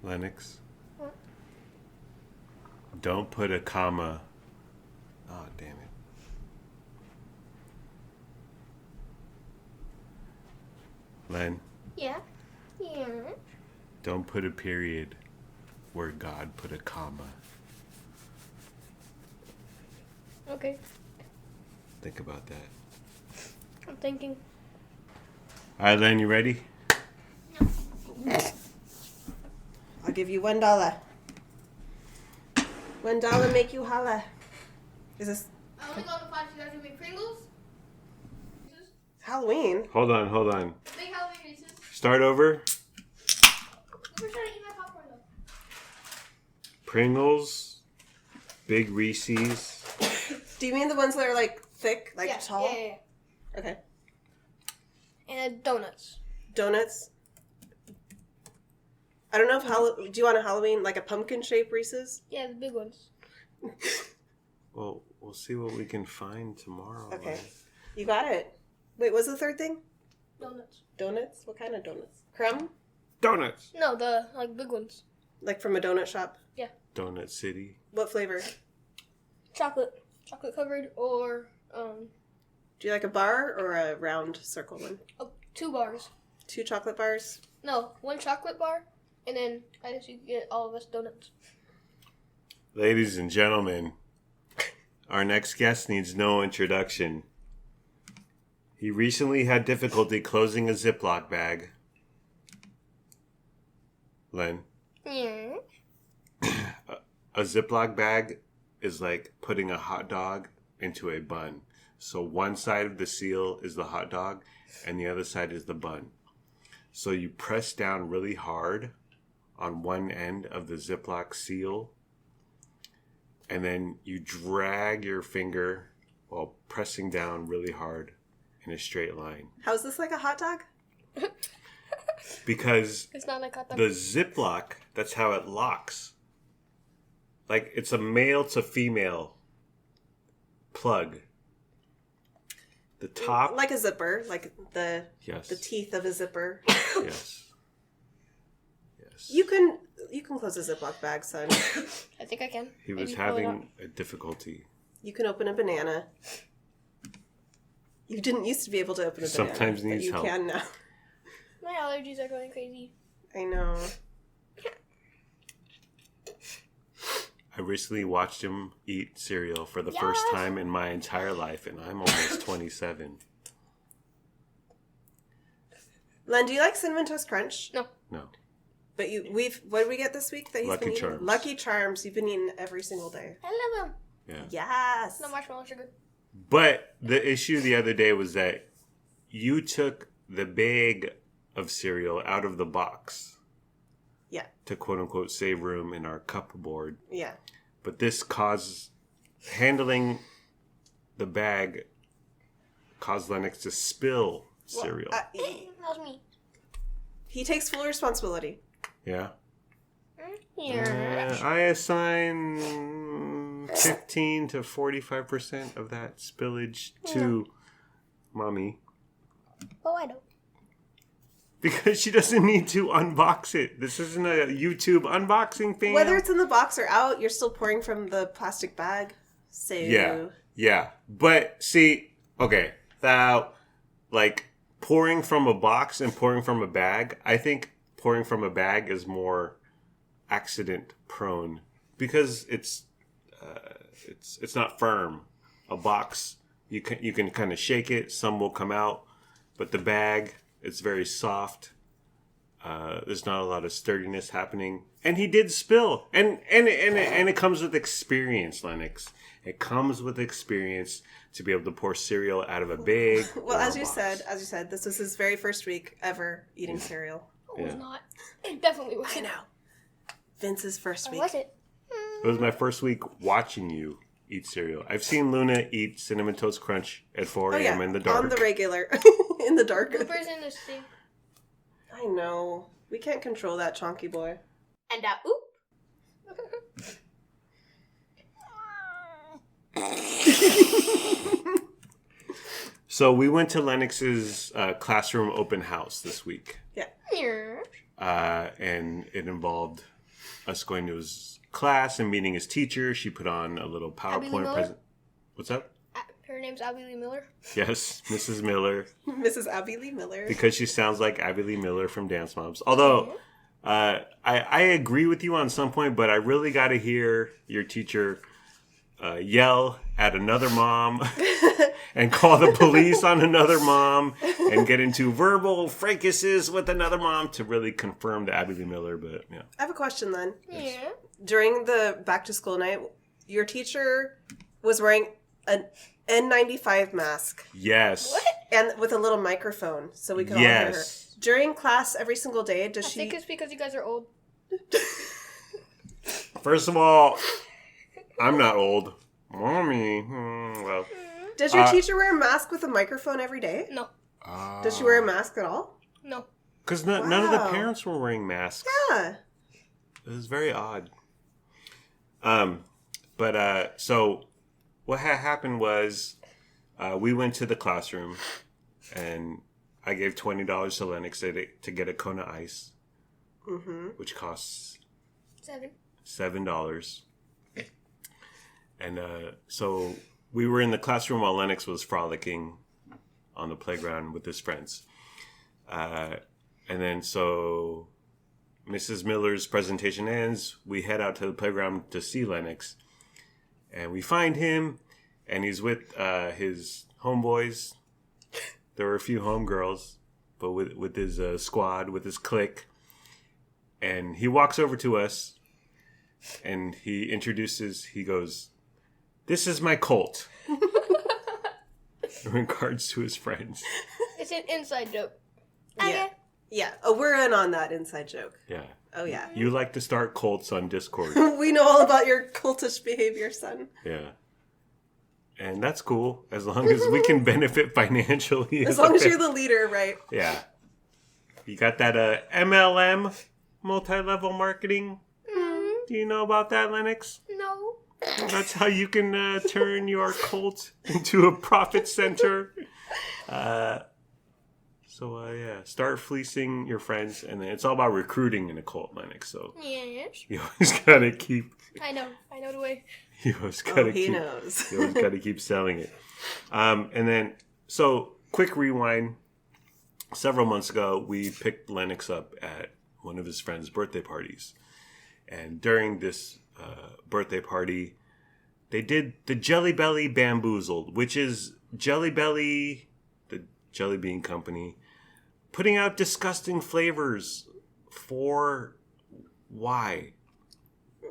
Lennox. What? Don't put a comma. Oh, damn it. Len, Yeah. Yeah. don't put a period where God put a comma. Okay. Think about that. I'm thinking. All right, Len, you ready? I'll give you $1. $1 make you holla. Is this I only got the 5 you guys give me Pringles. Halloween? Hold on. Big Halloween Reese's. Start over. We're trying to eat my popcorn though. Pringles, Big Reese's. Do you mean the ones that are like thick, like tall? Yeah. Okay. And donuts. Donuts. I don't know if do you want a Halloween, like a pumpkin shaped Reese's? Yeah, the big ones. Well, we'll see what we can find tomorrow. Okay. Len. You got it. Wait, what's the third thing? Donuts. Donuts? What kind of donuts? Crumb? Donuts. No, the big ones. Like from a donut shop? Yeah. Donut City. What flavor? Chocolate covered or Do you like a bar or a round circle one? 2 bars. 2 chocolate bars? No, 1 chocolate bar, and then I guess you can get all of us donuts. Ladies and gentlemen, our next guest needs no introduction. He recently had difficulty closing a Ziploc bag. Len, Yeah. a Ziploc bag is like putting a hot dog into a bun. So one side of the seal is the hot dog and the other side is the bun. So you press down really hard on one end of the Ziploc seal and then you drag your finger while pressing down really hard in a straight line. How's this like a hot dog? Because It's not like hot dog. the Ziploc, that's how it locks. Like it's a male to female plug. The top, Like a zipper, like the yes, the teeth of a zipper. yes, yes. You can close a Ziploc bag, son. I think I can. He was Maybe, probably having a difficulty. You can open a banana. You didn't used to be able to open a banana. Sometimes but needs you help. can now. not. My allergies are going crazy. I know. I recently watched him eat cereal for the first Yes. time in my entire life, and I'm almost 27. Len, do you like Cinnamon Toast Crunch? No. No. But what did we get this week that he's Lucky been eating? Charms. Lucky Charms. You've been eating every single day. I love them. Yeah. Yes. No marshmallow sugar. But the issue the other day was that you took the bag of cereal out of the box. Yeah. To quote unquote save room in our cupboard. Yeah. But this handling the bag caused Lennox to spill cereal. Well, That was me. he takes full responsibility. Yeah? Yeah. I assign 15 to 45% of that spillage to Mommy. Oh, I don't. Because she doesn't need to unbox it. This isn't a YouTube unboxing thing. Whether it's in the box or out, you're still pouring from the plastic bag. So Yeah. But see, okay, like pouring from a box and pouring from a bag, I think pouring from a bag is more accident prone because it's not firm. A box, you can kind of shake it, some will come out, but the bag, it's very soft. There's not a lot of sturdiness happening, and he did spill. And it comes with experience, Lennox. It comes with experience to be able to pour cereal out of a bag. Well, or as a you box. said, this was his very first week ever eating cereal. It was Yeah. not. It definitely was. I know. Vince's first Or week. was it? It was my first week watching you eat cereal. I've seen Luna eat Cinnamon Toast Crunch at 4 Oh a.m. yeah, in the dark. on the regular, in the dark. Bloopers in this thing. I know. We can't control that chonky boy. And oop. So we went to Lennox's classroom open house this week. Yeah. Here. and it involved us going to his class and meeting his teacher. She put on a little PowerPoint present. What's up? Her name's Abby Lee Miller. Yes, Mrs. Miller. Mrs. Abby Lee Miller. Because she sounds like Abby Lee Miller from Dance Moms. Although, I agree with you on some point, but I really got to hear your teacher yell at another mom and call the police on another mom and get into verbal fracases with another mom to really confirm the Abby Lee Miller. But yeah, I have a question then. Yeah. During the back to school night, your teacher was wearing an N95 mask. yes, What? And with a little microphone, so we could all hear her. During class every single day, I think it's because you guys are old. First of all, I'm not old. Mommy, well, Does your teacher wear a mask with a microphone every day? No. Does she wear a mask at all? No. because none of the Wow. parents were wearing masks. Yeah. It was very odd. So what had happened was we went to the classroom and I gave $20 to Lennox to get a Kona Ice, which costs $7. And so we were in the classroom while Lennox was frolicking on the playground with his friends. And then so Mrs. Miller's presentation ends. We head out to the playground to see Lennox. And we find him, and he's with his homeboys. There were a few homegirls, but with his squad, with his clique. And he walks over to us, and he goes, "This is my Colt." In regards to his friends. It's an inside joke. Yeah. Okay. Yeah. Oh, we're in on that inside joke. Yeah. Oh, yeah. You like to start cults on Discord. We know all about your cultish behavior, son. Yeah. And that's cool, as long as we can benefit financially. As long as you're the leader, right? Yeah. You got that MLM, multi-level marketing. Do you know about that, Lennox? No. That's how you can turn your cult into a profit center. So start fleecing your friends, and then it's all about recruiting in a cult, Lennox. So Yes. you always gotta keep. I know the way. You always gotta He keep. knows. You always gotta keep selling it. And then, so quick rewind. Several months ago, we picked Lennox up at one of his friends' birthday parties, and during this birthday party, they did the Jelly Belly Bamboozled, which is Jelly Belly, the Jelly Bean Company, putting out disgusting flavors for why?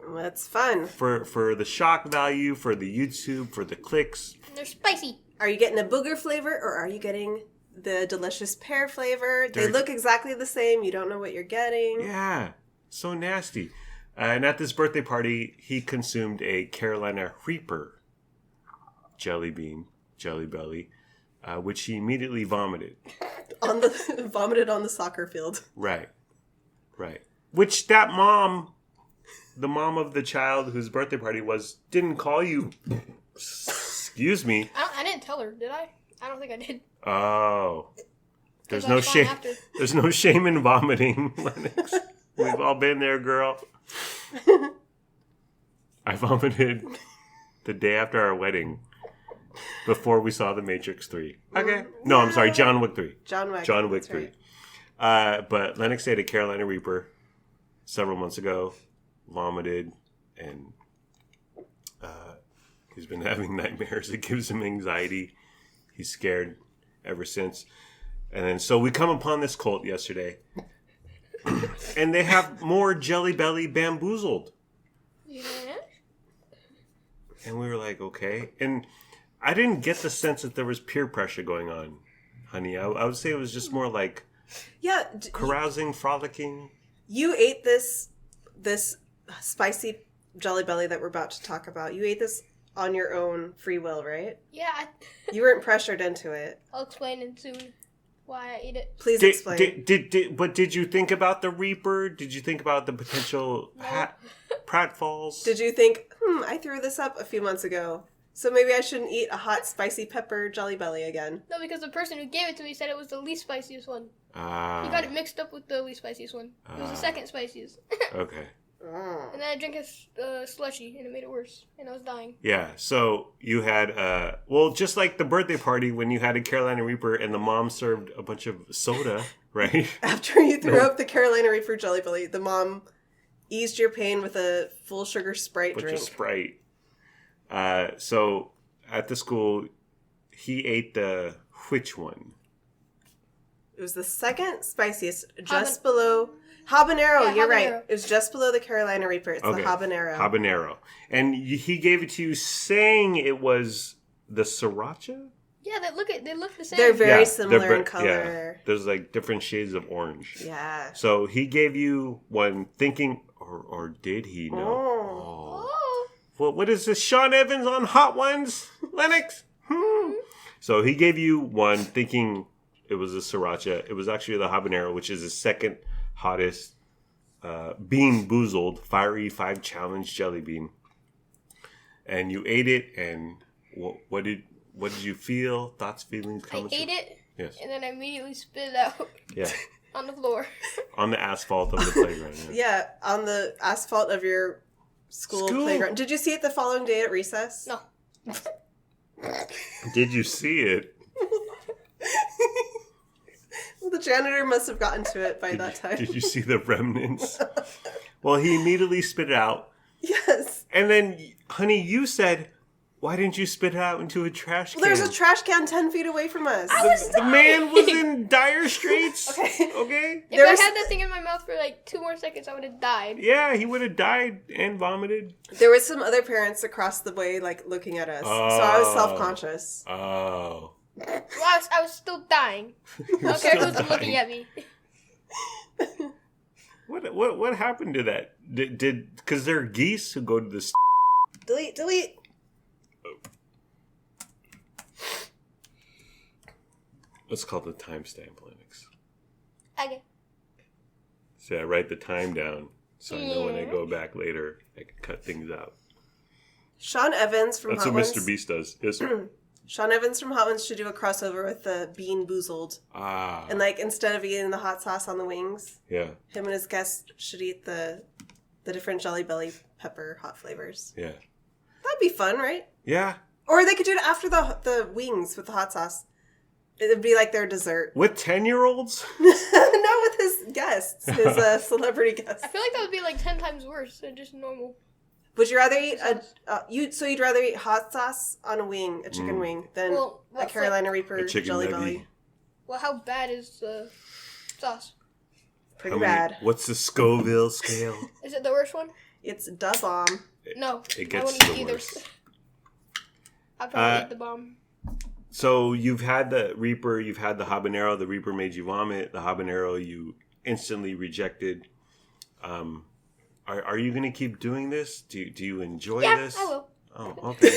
That's fun. For the shock value, for the YouTube, for the clicks. They're spicy. Are you getting a booger flavor or are you getting the delicious pear flavor? They look exactly the same. You don't know what you're getting. Yeah, so nasty. And at this birthday party, he consumed a Carolina Reaper jelly bean, Jelly Belly, which he immediately vomited. Vomited on the soccer field. Right. Which that mom, the mom of the child whose birthday party was, didn't call you. Excuse me. I didn't tell her, did I? I don't think I did. Oh. There's 'Cause no I was gone shame. after. There's no shame in vomiting, Lennox. We've all been there, girl. I vomited the day after our wedding, before we saw The Matrix 3. Okay. No, I'm sorry, John Wick 3. John Wick. John Wick That's 3. right. But Lennox ate a Carolina Reaper several months ago, vomited, and he's been having nightmares. It gives him anxiety. He's scared ever since. And then so we come upon this cult yesterday, and they have more Jelly Belly Bamboozled. Yeah. And we were like, okay. And I didn't get the sense that there was peer pressure going on, honey. I would say it was just more like Yeah. carousing, frolicking. You ate this spicy Jelly Belly that we're about to talk about. You ate this on your own free will, right? Yeah, You weren't pressured into it. I'll explain it soon why I ate it. Please explain. But did you think about the Reaper? Did you think about the potential pratfalls? Did you think, I threw this up a few months ago. So maybe I shouldn't eat a hot, spicy pepper Jelly Belly again. No, because the person who gave it to me said it was the least spiciest one. He Ah. got it mixed up with the least spiciest one. It was the second spiciest. Okay. And then I drank a slushy, and it made it worse. And I was dying. Yeah, so you had, just like the birthday party when you had a Carolina Reaper and the mom served a bunch of soda, right? After you threw up the Carolina Reaper Jelly Belly, the mom eased your pain with a full sugar Sprite Bunch drink. of Sprite. So at the school, he ate which one? It was the second spiciest, just below... Habanero, Yeah, you're habanero. right. It was just below the Carolina Reaper. It's the habanero. Habanero. And he gave it to you saying it was the sriracha? Yeah, they look the same. They're very Yeah, similar in Yeah. color. There's like different shades of orange. Yeah. So he gave you one thinking, or did he know? Oh. Oh. Well, what is this? Sean Evans on Hot Ones? Lennox? So he gave you one thinking it was a sriracha. It was actually the habanero, which is the second hottest Bean Boozled Fiery 5 Challenge jelly bean. And you ate it, and what did you feel? Thoughts, feelings, I comments? ate it, Yes. and then I immediately spit it out Yeah. on the floor. On the asphalt of the playground. Yeah. Yeah, on the asphalt of your school playground. Did you see it the following day at recess? No. Did you see it? Well, the janitor must have gotten to it by that time. Did you see the remnants? Well, he immediately spit it out. Yes. And then, honey, you said, why didn't you spit it out into a trash can? Well, there's a trash can 10 feet away from us. The man was in dire straits. Okay. Okay? If I had that thing in my mouth for like 2 more seconds, I would have died. Yeah, he would have died and vomited. There was some other parents across the way, like, looking at us. So I was self-conscious. Oh. Well, I was still dying. I don't care who's looking at me. What happened to that? Did because there are geese who go to this. Delete. Let's call the timestamp, Lennox. Okay. So I write the time down so I know when I go back later, I can cut things out. Sean Evans from That's Hot what Ones. Mr. Beast does. Yes. Sean Evans from Hot Ones should do a crossover with the Bean Boozled. Ah. And, like, instead of eating the hot sauce on the wings, Yeah. him and his guests should eat the different Jelly Belly pepper hot flavors. Yeah. That'd be fun, right? Yeah. Or they could do it after the wings with the hot sauce. It'd be like their dessert. With 10-year-olds? No, with his guests, his celebrity guests. I feel like that would be like 10 times worse than just normal. Would you rather eat you'd rather eat hot sauce on a wing, a chicken wing, than Well, a what Carolina Reaper A chicken Jelly nugget. Belly? Well, how bad is the sauce? Pretty bad. What's the Scoville scale? Is it the worst one? It's da bomb. No. It I gets wouldn't to eat the either. worst. I'd probably eat the bomb. So you've had the Reaper, you've had the habanero. The Reaper made you vomit. The habanero you instantly rejected. Are you going to keep doing this? Do you enjoy this? I will. Oh, okay.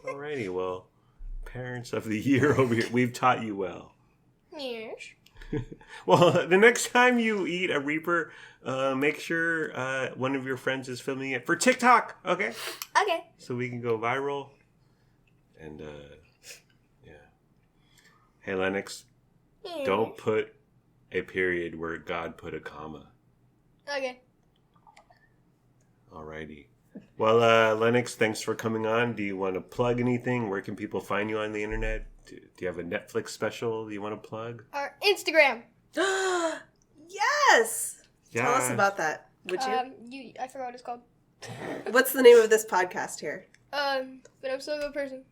Alrighty, well, parents of the year over here, we've taught you well. Yes. Well, the next time you eat a Reaper, make sure one of your friends is filming it for TikTok, okay? Okay. So we can go viral. And, yeah. Hey, Lennox, don't put a period where God put a comma. Okay. Alrighty. Well, Lennox, thanks for coming on. Do you want to plug anything? Where can people find you on the internet? Do you have a Netflix special you want to plug? Our Instagram. Yes! Yeah. Tell us about that, would you? I forgot what it's called. What's the name of this podcast here? But I'm still a good person.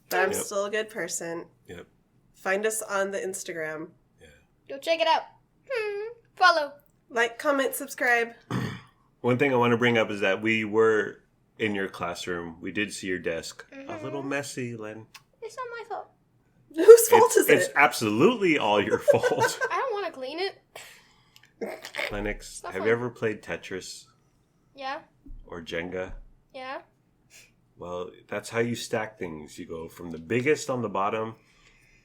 But I'm Yep. still a good person. Yep. Find us on the Instagram. Go check it out. Follow. Like, comment, subscribe. One thing I want to bring up is that we were in your classroom. We did see your desk. A little messy, Len. It's not my fault. Whose fault is It's it? absolutely all your fault. I don't want to clean it. Lennox, Not have fun. you ever played Tetris Yeah. or Jenga? Yeah. Well, that's how you stack things. You go from the biggest on the bottom,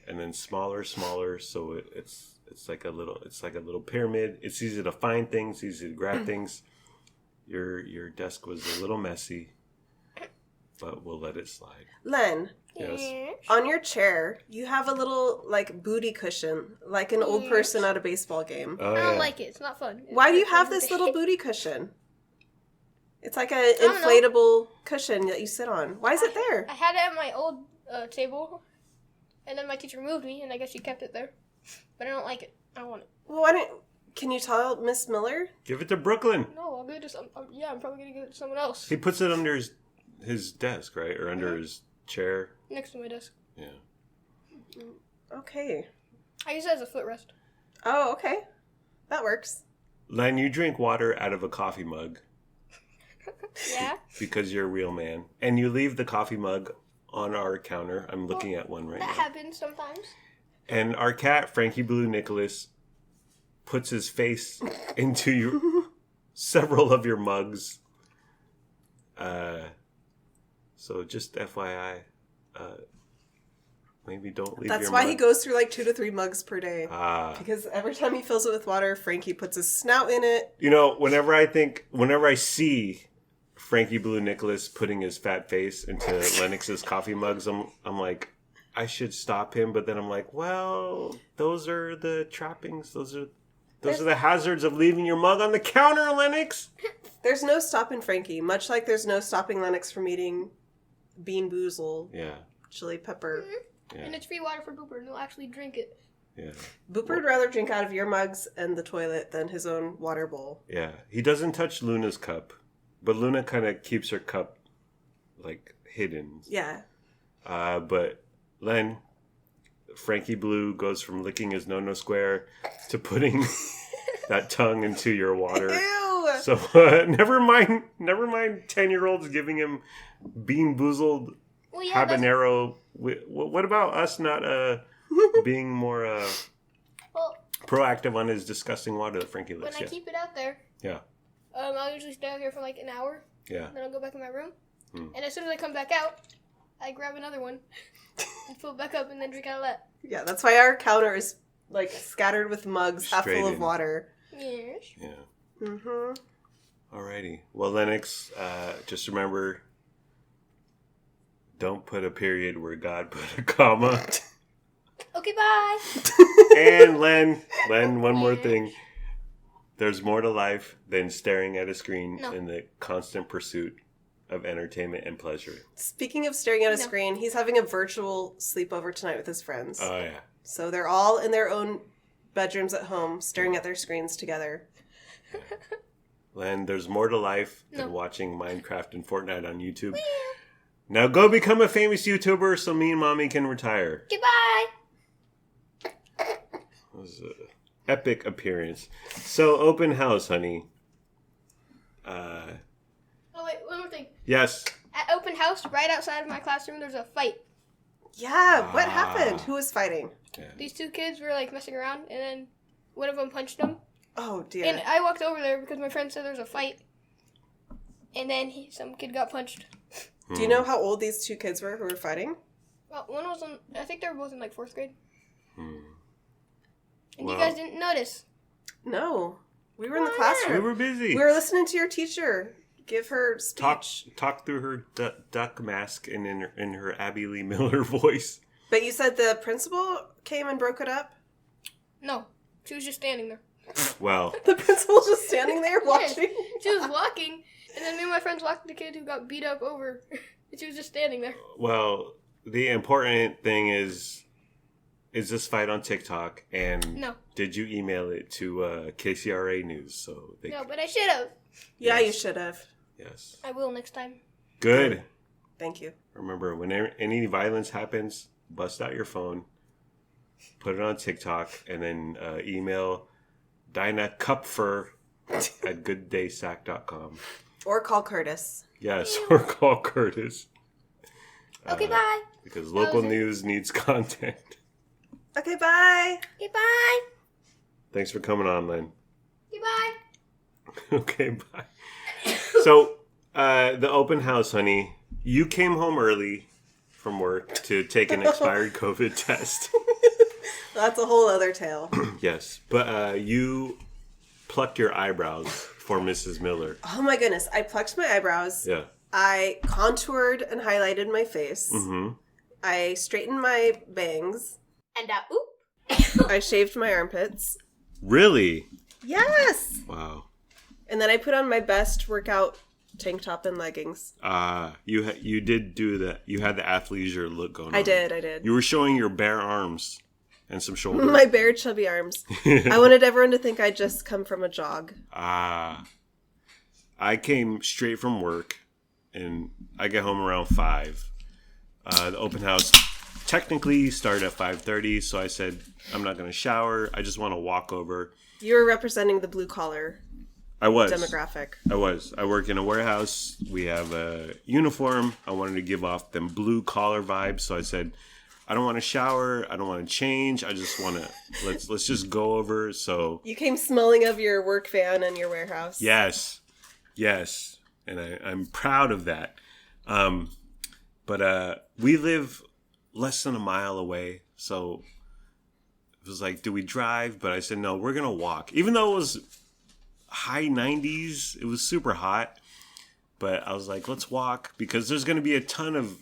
and then smaller, so it's like a little pyramid. It's easy to find things, easy to grab things. Your desk was a little messy. but we'll let it slide. Len, Yes. on your chair, you have a little, like, booty cushion, like an old person at a baseball game. Oh, I don't yeah. like it. It's not fun. Why do you have this little booty cushion? It's like an inflatable cushion that you sit on. Why is it there? I had it at my old table, and then my teacher moved me, and I guess she kept it there. But I don't like it. I don't want it. Well, why don't... Can you tell Miss Miller? Give it to Brooklyn. No, I'll give it to some. I'm probably gonna give it to someone else. He puts it under his desk, right? Or under his chair. Next to my desk. Yeah. Okay. I use it as a footrest. Oh, okay. That works. Len, you drink water out of a coffee mug Yeah. because you're a real man. And you leave the coffee mug on our counter. I'm looking at one right That now. happens sometimes. And our cat, Frankie Blue Nicholas, puts his face into several of your mugs. So just FYI, maybe don't leave That's your why mug. he goes through like 2 to 3 mugs per day. Ah. Because every time he fills it with water, Frankie puts his snout in it. You know, whenever I see Frankie Blue Nicholas putting his fat face into Lennox's coffee mugs, I'm like, I should stop him, but then I'm like, well, those are the trappings. Those are the hazards of leaving your mug on the counter, Lennox. There's no stopping Frankie, much like there's no stopping Lennox from eating Bean Boozle, Yeah. chili pepper. Yeah. And it's free water for Booper, and he'll actually drink it. Yeah. Booper would rather drink out of your mugs and the toilet than his own water bowl. Yeah. He doesn't touch Luna's cup, but Luna kind of keeps her cup like hidden. Yeah. But Len, Frankie Blue goes from licking his no square to putting that tongue into your water. Ew! So never mind 10-year-olds giving him Bean Boozled Well, yeah, habanero. What about us not being more well, proactive on his disgusting water that Frankie when licks? I Yeah. keep it out there, Yeah. I'll usually stay out here for like an hour. Yeah. Then I'll go back in my room. And as soon as I come back out, I grab another one and fill it back up and then drink out of that. Yeah, that's why our counter is like scattered with mugs half Straight full of in. water. Yes. Yeah. Mm-hmm. Alrighty. Well, Lennox, just remember, don't put a period where God put a comma. Okay, bye. And Len, one more thing. There's more to life than staring at a screen in the constant pursuit of entertainment and pleasure. Speaking of staring at a screen, he's having a virtual sleepover tonight with his friends. Oh, yeah. So they're all in their own bedrooms at home, staring at their screens together. Len, there's more to life than watching Minecraft and Fortnite on YouTube. Now go become a famous YouTuber so me and Mommy can retire. Goodbye. That was an epic appearance. So, open house, honey. Oh, wait, one more thing. Yes. At open house, right outside of my classroom, there's a fight. Yeah, what happened? Who was fighting? Yeah. These two kids were like messing around, and then one of them punched them. Oh, dear. And I walked over there because my friend said there was a fight. And then some kid got punched. Do you know how old these two kids were who were fighting? Well, one was I think they were both in like 4th grade. And Well, you guys didn't notice. No. We were in the we classroom. were busy. We were listening to your teacher give her speech. Talk through her duck mask and in her Abby Lee Miller voice. But you said the principal came and broke it up? No, she was just standing there. Well, The principal's just standing there watching? Yes. She was walking, and then me and my friends walked the kid who got beat up over. And she was just standing there. the important thing is this fight on TikTok? And No. did you email it to KCRA News? So they No, but I should have. Yeah, Yes. you should have. Yes. I will next time. Good. Thank you. Remember, when any violence happens, bust out your phone, put it on TikTok, and then email Dinah Kupfer at gooddaysack.com. Or call Curtis. Yes, or call Curtis. Okay, bye. Because local news needs content. Okay, bye. Okay, bye. Thanks for coming on, Len. Goodbye. Okay, bye. So, the open house, honey. You came home early from work to take an expired COVID test. That's a whole other tale. Yes, but you plucked your eyebrows for Mrs. Miller. Oh my goodness. I plucked my eyebrows. Yeah. I contoured and highlighted my face. Mm-hmm. I straightened my bangs. And oop. I shaved my armpits. Really? Yes! Wow. And then I put on my best workout tank top and leggings. You did do that. You had the athleisure look going on. I did. You were showing your bare arms and some shoulders. My bare chubby arms. I wanted everyone to think I'd just come from a jog. I came straight from work, and I get home around 5. The open house technically started at 5:30, so I said, I'm not going to shower. I just want to walk over. You were representing the blue collar demographic. I work in a warehouse. We have a uniform. I wanted to give off them blue collar vibes, so I said, I don't want to shower. I don't want to change. I just want to let's just go over. So You came smelling of your work van and your warehouse. yes, and I'm proud of that. But we live less than a mile away, so it was like, do we drive? But I said no. We're gonna walk, even though it was high 90s. It was super hot, but I was like, let's walk because there's gonna be a ton of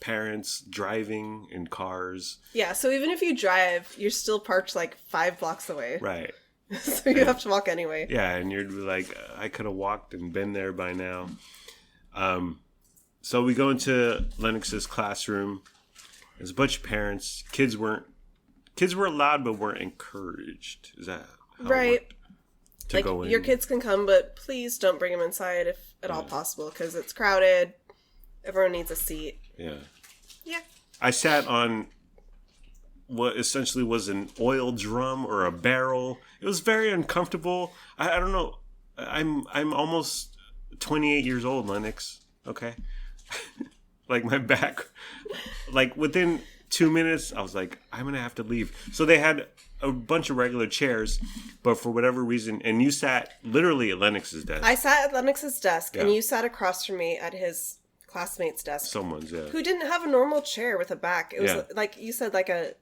parents driving in cars. Yeah, so even if you drive, you're still parked like 5 blocks away. Right. So you have to walk anyway. Yeah, and you're like, I could have walked and been there by now. So we go into Lennox's classroom. There's a bunch of parents. Kids were allowed but weren't encouraged. Is that how Right. it worked? To Like, go in? your kids can come, but please don't bring them inside if at all possible, because it's crowded. Everyone needs a seat. Yeah. Yeah. I sat on what essentially was an oil drum or a barrel. It was very uncomfortable. I don't know. I'm almost 28 years old, Lennox. Okay. Like my back, like within 2 minutes, I was like, I'm going to have to leave. So they had a bunch of regular chairs, but for whatever reason, and you sat literally at Lennox's desk. I sat at Lennox's desk, and Yeah. you sat across from me at his classmate's desk. Someone's, yeah. Who didn't have a normal chair with a back. It was Yeah. like you said, like a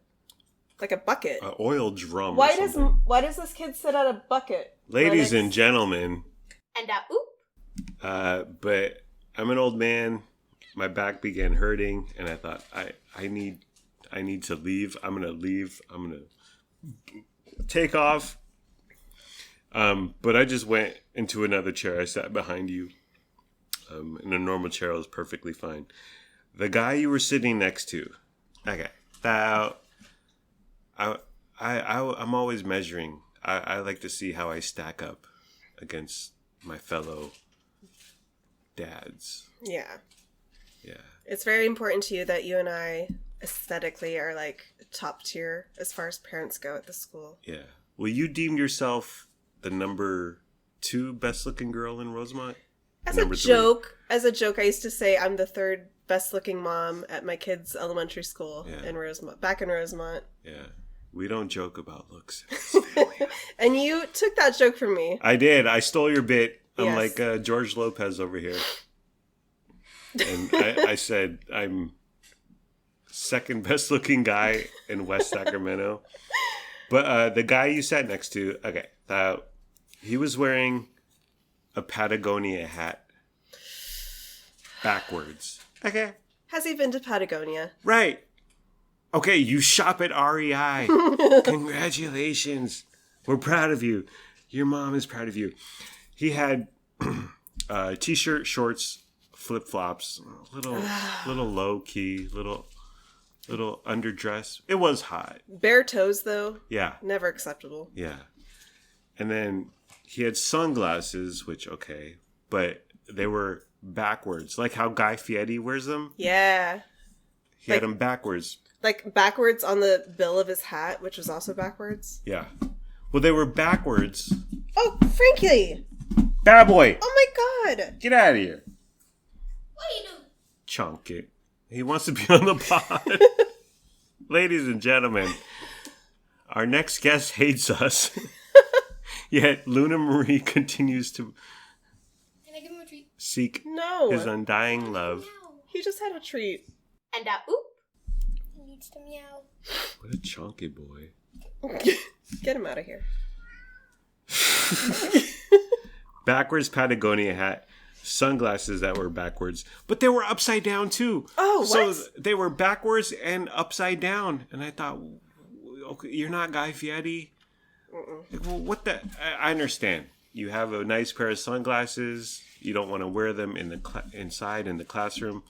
bucket. An oil drum. Why or something. does this kid sit at a bucket? Ladies Lennox? and gentlemen, And oop. but I'm an old man. My back began hurting, and I thought, I need to leave. I'm gonna leave. I'm gonna take off. But I just went into another chair. I sat behind you. In a normal chair, I was perfectly fine. The guy you were sitting next to, okay. Now, I'm always measuring. I like to see how I stack up against my fellow dads. Yeah. Yeah. It's very important to you that you and I aesthetically are like top tier as far as parents go at the school. Yeah. Well, you deemed yourself the number 2 best looking girl in Rosemont? As Number a 3. joke, I used to say I'm the 3rd best looking mom at my kids' elementary school in Rosemont, back in Rosemont. Yeah. We don't joke about looks. And you took that joke from me. I did. I stole your bit. I'm Yes. like George Lopez over here. And I said I'm 2nd best looking guy in West Sacramento. But the guy you sat next to, okay, he was wearing a Patagonia hat backwards. Okay. Has he been to Patagonia? Right. Okay, you shop at REI. Congratulations. We're proud of you. Your mom is proud of you. He had t-shirt, shorts, flip-flops, little low key, little underdress. It was hot. Bare toes, though. Yeah. Never acceptable. Yeah. And then he had sunglasses, which, okay, but they were backwards, like how Guy Fieri wears them. Yeah. He had them backwards. Like backwards on the bill of his hat, which was also backwards. Yeah. Well, they were backwards. Oh, Frankie! Bad boy! Oh my god! Get out of here. What are you doing? Chunk it. He wants to be on the pod. Ladies and gentlemen, our next guest hates us. Yet Luna Marie continues to Can I give him a treat? seek No! his undying love. Meow. He just had a treat. And oop. He needs to meow. What a chunky boy. Get him out of here. Backwards Patagonia hat. sunglasses that were backwards, but they were upside down too. Oh, so what? they were backwards and upside down, and I thought, okay, you're not Guy Fieri. Like, well, what the? I understand. You have a nice pair of sunglasses. You don't want to wear them in the inside in the classroom.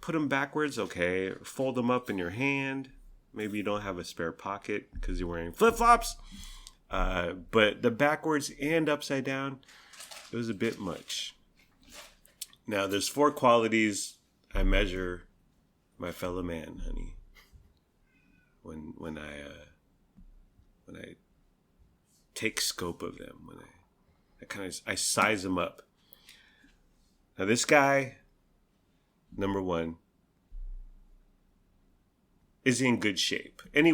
Put them backwards, okay. Fold them up in your hand. Maybe you don't have a spare pocket because you're wearing flip-flops. But the backwards and upside down, it was a bit much. Now, there's 4 qualities I measure my fellow man, honey. When I take scope of them, when I size them up. Now, this guy, number 1, is in good shape. And he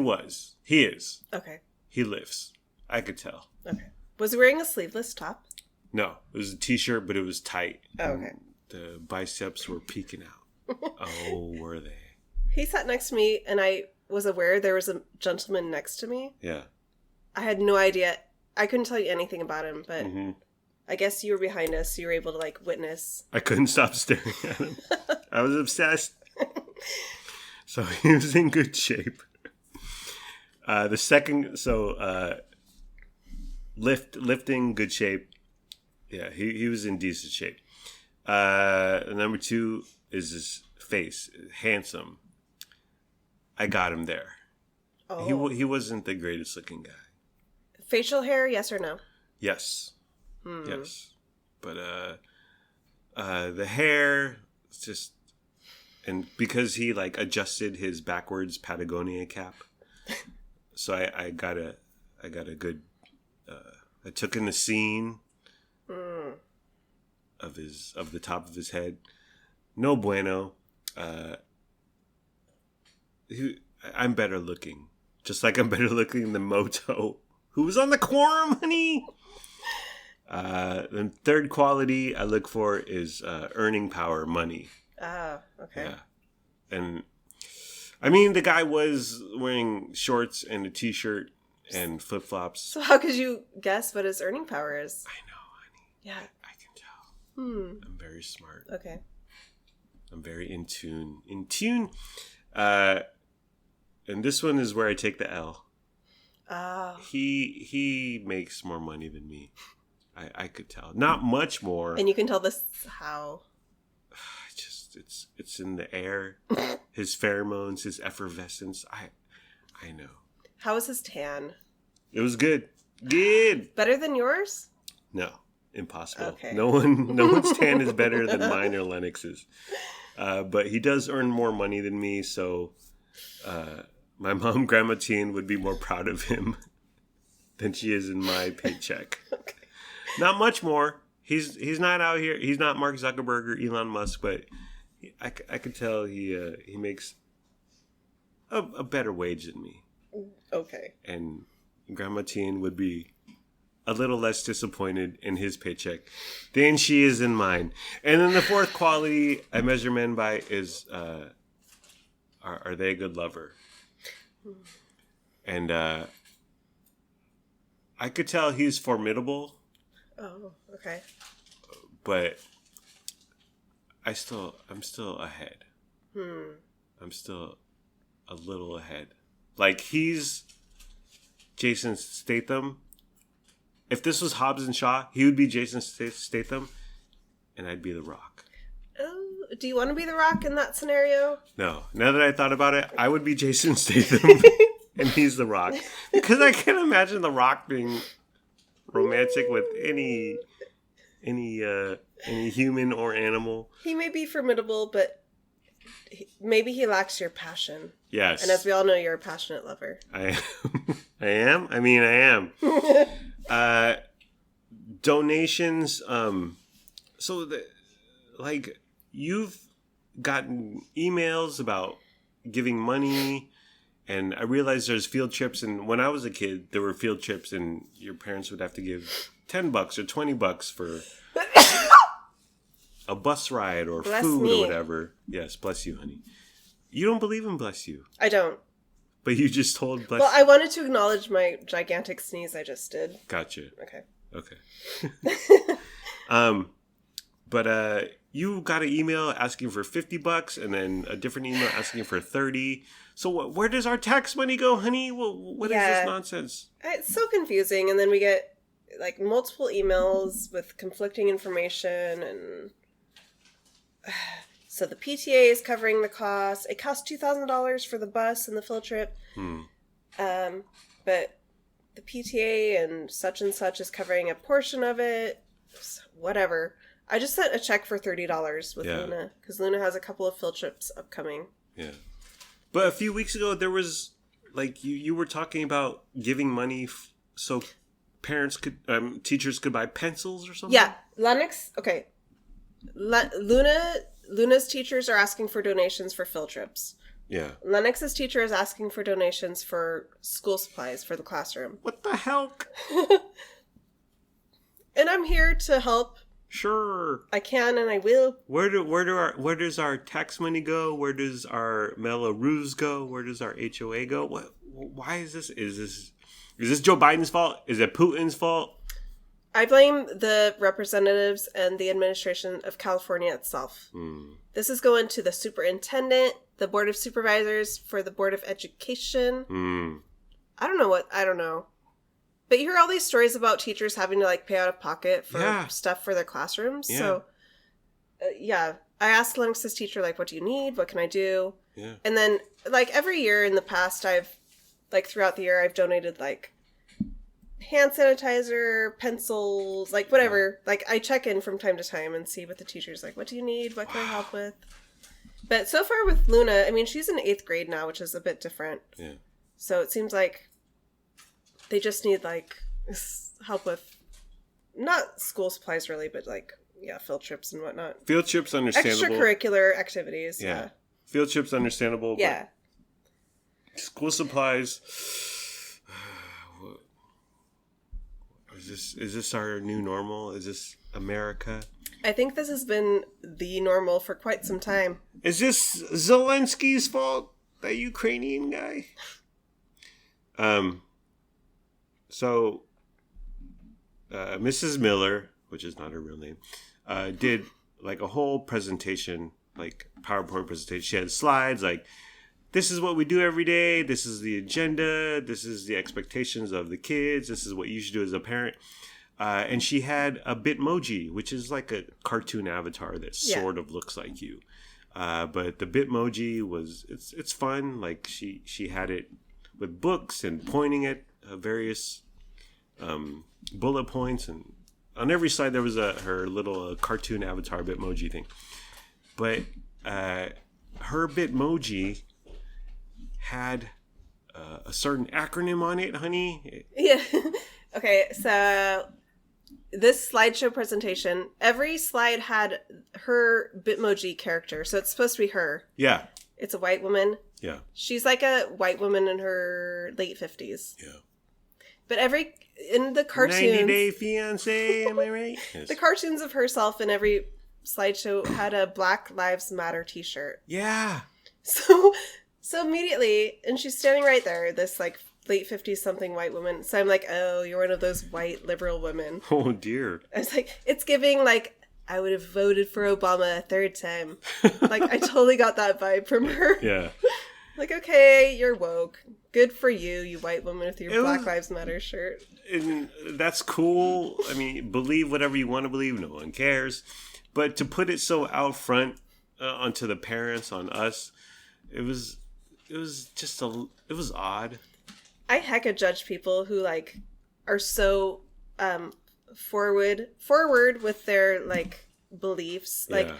is. Okay. He lifts. I could tell. Okay. Was he wearing a sleeveless top? No, it was a t-shirt, but it was tight. Oh, okay. The biceps were peeking out. Oh, were they? He sat next to me, and I was aware there was a gentleman next to me. Yeah. I had no idea. I couldn't tell you anything about him, but Mhm. I guess you were behind us, so you were able to, like, witness. I couldn't stop staring at him. I was obsessed. So he was in good shape. The second, lifting, good shape. Yeah, he was in decent shape. Number 2 is his face, handsome. I got him there. Oh. He wasn't the greatest looking guy. Facial hair, yes or no? Yes. Yes. But the hair, it's just, and because he like adjusted his backwards Patagonia cap, so I got a good. I took in the scene of the top of his head. No bueno. I'm better looking, just like I'm better looking than Moto, who was on the quorum, honey. The third quality I look for is earning power, money. Ah, okay. Yeah. And I mean, the guy was wearing shorts and a t-shirt and flip-flops. So how could you guess what his earning power is? I know, honey. Yeah. I can tell. I'm very smart. Okay. I'm very in tune. And this one is where I take the L. Ah. He makes more money than me. I could tell. Not much more. And you can tell this how. It's in the air. His pheromones, his effervescence. I know. How was his tan? It was good. Good. Better than yours? No, impossible. Okay. No one's tan is better than mine or Lennox's. But he does earn more money than me, so my mom, Grandma Teen, would be more proud of him than she is in my paycheck. Okay. Not much more. He's not out here. He's not Mark Zuckerberg or Elon Musk, but I could tell he makes a better wage than me. Okay. And Grandma Teen would be a little less disappointed in his paycheck than she is in mine. And then the fourth quality I measure men by is are they a good lover? And I could tell he's formidable. Oh, okay. But I'm still ahead. I'm still a little ahead. Like, he's Jason Statham. If this was Hobbs and Shaw, he would be Jason Statham, and I'd be The Rock. Oh, do you want to be The Rock in that scenario? No. Now that I thought about it, I would be Jason Statham, and he's The Rock. Because I can't imagine The Rock being romantic with any human or animal. He may be formidable, but maybe he lacks your passion. Yes. And as we all know, you're a passionate lover. I am. I mean, I am. Donations. You've gotten emails about giving money, and I realized there's field trips. And when I was a kid, there were field trips, and your parents would have to give $10 or $20 for a bus ride or Bless food me. or whatever. Yes, bless you, honey. You don't believe in bless you, I don't. but you just told bless. Well, I wanted to acknowledge my gigantic sneeze I just did. Gotcha. Okay. Okay. But you got an email asking for $50, and then a different email asking for 30. So where does our tax money go, honey? What is this nonsense? It's so confusing, and then we get like multiple emails with conflicting information, and so the PTA is covering the cost. It costs $2,000 for the bus and the field trip, but the PTA and such is covering a portion of it. Whatever. I just sent a check for $30 with Luna, because Luna has a couple of field trips upcoming. Yeah. But a few weeks ago, there was, like, you were talking about giving money so parents could, teachers could buy pencils or something? Yeah. Lennox, okay. Luna's teachers are asking for donations for field trips. Yeah. Lennox's teacher is asking for donations for school supplies for the classroom. What the hell? And I'm here to help. Sure. I can and I will. Where does our tax money go? Where does our Melrose go? Where does our HOA go? Why is this? Is this Joe Biden's fault? Is it Putin's fault? I blame the representatives and the administration of California itself. This is going to the superintendent, the board of supervisors for the board of education. I don't know. But you hear all these stories about teachers having to like pay out of pocket for stuff for their classrooms. Yeah. So, I asked Lennox's teacher, like, what do you need? What can I do? Yeah. And then, like, every year in the past, throughout the year, I've donated, like, hand sanitizer, pencils, like, whatever. Like, I check in from time to time and see what the teacher's like, what do you need? What can I help with? But so far with Luna, I mean, she's in 8th grade now, which is a bit different. Yeah. So it seems like they just need, like, help with, not school supplies, really, but, like, field trips and whatnot. Field trips, understandable. Extracurricular activities, yeah. Field trips, understandable. Yeah. School supplies. Is this our new normal? Is this America? I think this has been the normal for quite some time. Is this Zelensky's fault? That Ukrainian guy? So, Mrs. Miller, which is not her real name, did like a whole presentation, like PowerPoint presentation. She had slides like, this is what we do every day. This is the agenda. This is the expectations of the kids. This is what you should do as a parent. And she had a Bitmoji, which is like a cartoon avatar that sort of looks like you. But the Bitmoji it's fun. Like she had it with books and pointing at various bullet points, and on every slide there was her little cartoon avatar Bitmoji thing. But her Bitmoji had a certain acronym on it, honey. Yeah. Okay, so this slideshow presentation, every slide had her Bitmoji character, so it's supposed to be her. Yeah. It's a white woman. Yeah. She's like a white woman in her late 50s. Yeah. But in the cartoons... 90 Day Fiancé, am I right? Yes. The cartoons of herself in every slideshow had a Black Lives Matter t-shirt. Yeah. So immediately, and she's standing right there, this like late 50s something white woman. So I'm like, oh, you're one of those white liberal women. Oh dear. I was like, it's giving like, I would have voted for Obama a third time. Like, I totally got that vibe from her. Yeah. Like, okay, you're woke. Good for you, you white woman with your Black Lives Matter shirt. And that's cool. I mean, believe whatever you want to believe. No one cares. But to put it so out front onto the parents, on us, it was odd. I hecka judge people who like are so forward with their like beliefs. Like,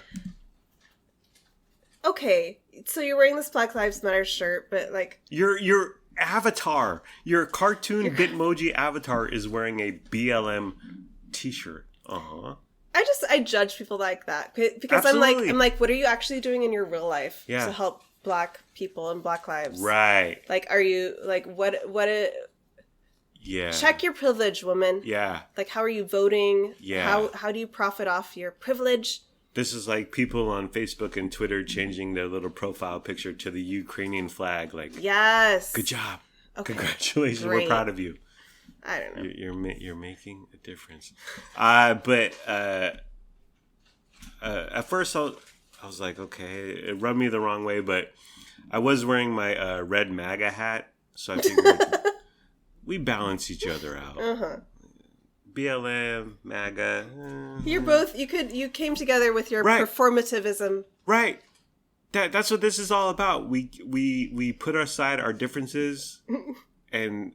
okay, so you're wearing this Black Lives Matter shirt, but like your avatar, your cartoon Bitmoji avatar is wearing a BLM t-shirt. I judge people like that because Absolutely. I'm like, what are you actually doing in your real life to help Black people and Black lives? Right. Like, are you like what? Yeah. Check your privilege, woman. Yeah. Like, how are you voting? Yeah. How do you profit off your privilege? This is like people on Facebook and Twitter changing their little profile picture to the Ukrainian flag. Like, yes, good job, okay. Congratulations, Great. We're proud of you. I don't know. You're making a difference. But at first I was like, okay, it rubbed me the wrong way, but I was wearing my red MAGA hat, so I figured we balance each other out. Uh-huh. BLM, MAGA. You're both. You came together with your performativism. Right. That's what this is all about. We put aside our differences, and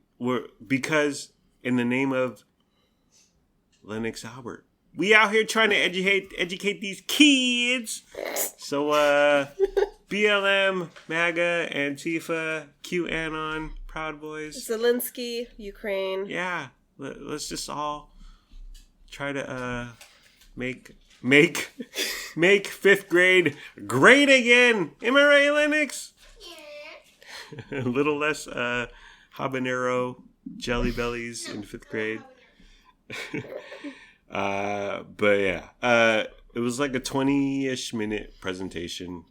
because in the name of Lennox Albert, we out here trying to educate these kids. So BLM, MAGA, Antifa, QAnon, Proud Boys, Zelensky, Ukraine. Yeah, let's just all try to make 5th grade great again. Am I right, Lennox? Yeah. A little less habanero jelly bellies in 5th grade. But yeah, it was like a 20-ish minute presentation.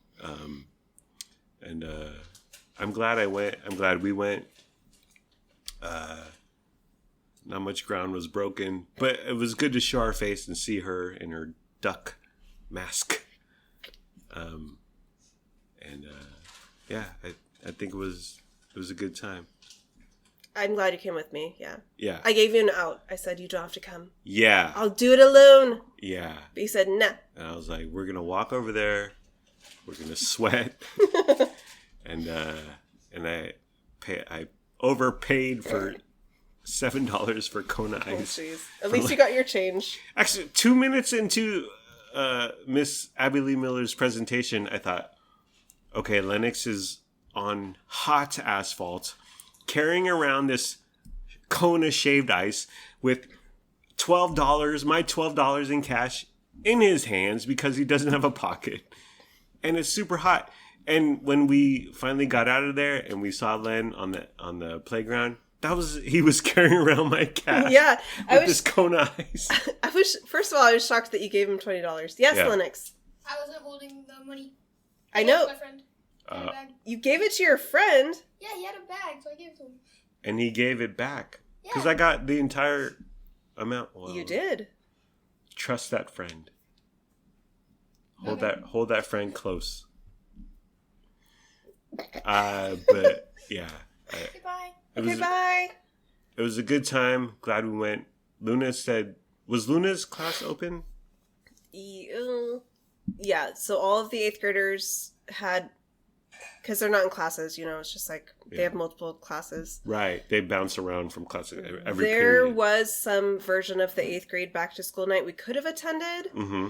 And I'm glad I went. I'm glad we went. Not much ground was broken, but it was good to show our face and see her in her duck mask. Yeah, I think it was a good time. I'm glad you came with me. Yeah. Yeah. I gave you an out. I said you don't have to come. Yeah. I'll do it alone. Yeah. But you said nah. And I was like, we're gonna walk over there. We're gonna sweat. and I overpaid for $7 for Kona Ice. Oh, jeez. At least you got your change. Actually, 2 minutes into Miss Abby Lee Miller's presentation, I thought, okay, Lennox is on hot asphalt, carrying around this Kona shaved ice with $12, my $12 in cash in his hands because he doesn't have a pocket. And it's super hot. And when we finally got out of there and we saw Len on the playground, he was carrying around my cash. Yeah, with this Kona Ice. First of all, I was shocked that you gave him $20. Yes, yeah. Lennox. I wasn't holding the money. I know. My friend. You gave it to your friend. Yeah, he had a bag, so I gave it to him. And he gave it back because Yeah. I got the entire amount. Well, you did. Trust that friend. Hold that friend close. But yeah. Goodbye. Bye. It was a good time. Glad we went. Luna said, was Luna's class open? Yeah. So all of the 8th graders had, because they're not in classes, it's just like they have multiple classes. Right. They bounce around from class every There period. was some version of the 8th grade back to school night we could have attended. Mm-hmm.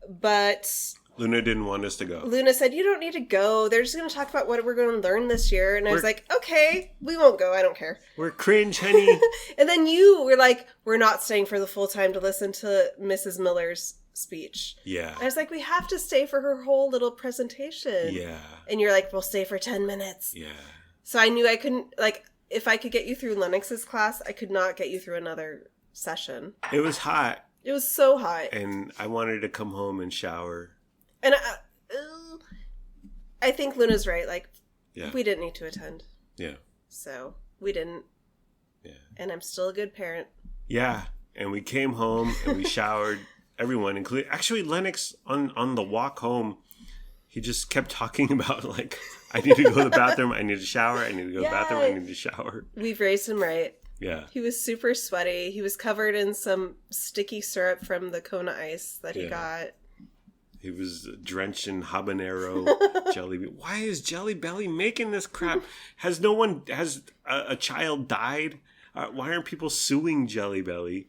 But Luna didn't want us to go. Luna said, you don't need to go. They're just going to talk about what we're going to learn this year. And I was like, okay, we won't go. I don't care. We're cringe, honey. And then you were like, we're not staying for the full time to listen to Mrs. Miller's speech. Yeah. I was like, we have to stay for her whole little presentation. Yeah. And you're like, we'll stay for 10 minutes. Yeah. So I knew I couldn't, like, if I could get you through Lennox's class, I could not get you through another session. It was hot. It was so hot. And I wanted to come home and shower. And I think Luna's right. Like, yeah. We didn't need to attend. Yeah. So we didn't. Yeah. And I'm still a good parent. Yeah. And we came home and we showered. Everyone, including actually Lennox, on the walk home, he just kept talking about like, I need to go to the bathroom. I need to shower. I need to go to the bathroom. I need to shower. We've raised him right. Yeah. He was super sweaty. He was covered in some sticky syrup from the Kona Ice that he got. He was drenched in habanero jelly. Why is Jelly Belly making this crap? Has a child died? Why aren't people suing Jelly Belly?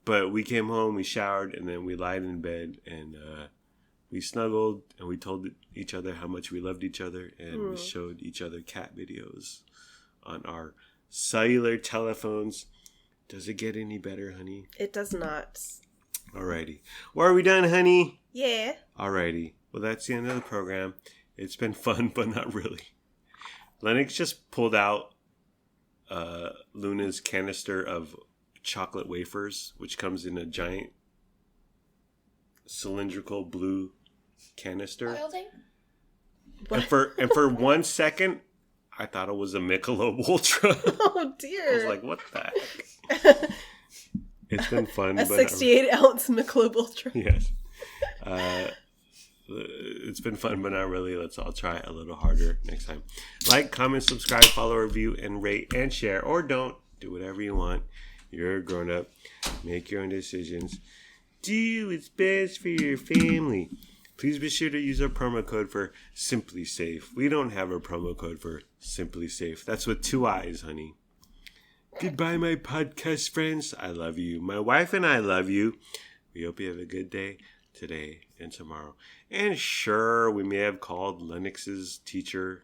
But we came home, we showered, and then we lied in bed, and we snuggled, and we told each other how much we loved each other, and we showed each other cat videos on our cellular telephones. Does it get any better, honey? It does not. Alrighty. Well, are we done, honey? Yeah. Alrighty. Well, that's the end of the program. It's been fun, but not really. Lennox just pulled out Luna's canister of chocolate wafers, which comes in a giant cylindrical blue canister. Oil thing? And for 1 second, I thought it was a Michelob Ultra. Oh dear. I was like, what the heck? It's been fun. A 68-ounce Michelob Ultra. Yes. It's been fun, but not really. Let's all try a little harder next time. Like, comment, subscribe, follow, review, and rate and share. Or don't. Do whatever you want. You're a grown-up. Make your own decisions. Do what's best for your family. Please be sure to use our promo code for Simply Safe. We don't have a promo code for Simply Safe. That's with 2 I's, honey. Goodbye, my podcast friends. I love you. My wife and I love you. We hope you have a good day today and tomorrow. And sure, we may have called Lennox's teacher,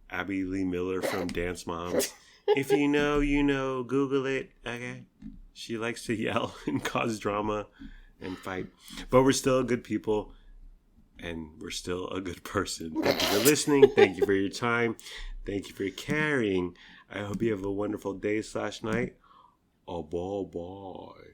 Abby Lee Miller from Dance Moms. If you know, you know. Google it. Okay. She likes to yell and cause drama and fight. But we're still good people. And we're still a good person. Thank you for listening. Thank you for your time. Thank you for caring. I hope you have a wonderful day/night. Oh, bye.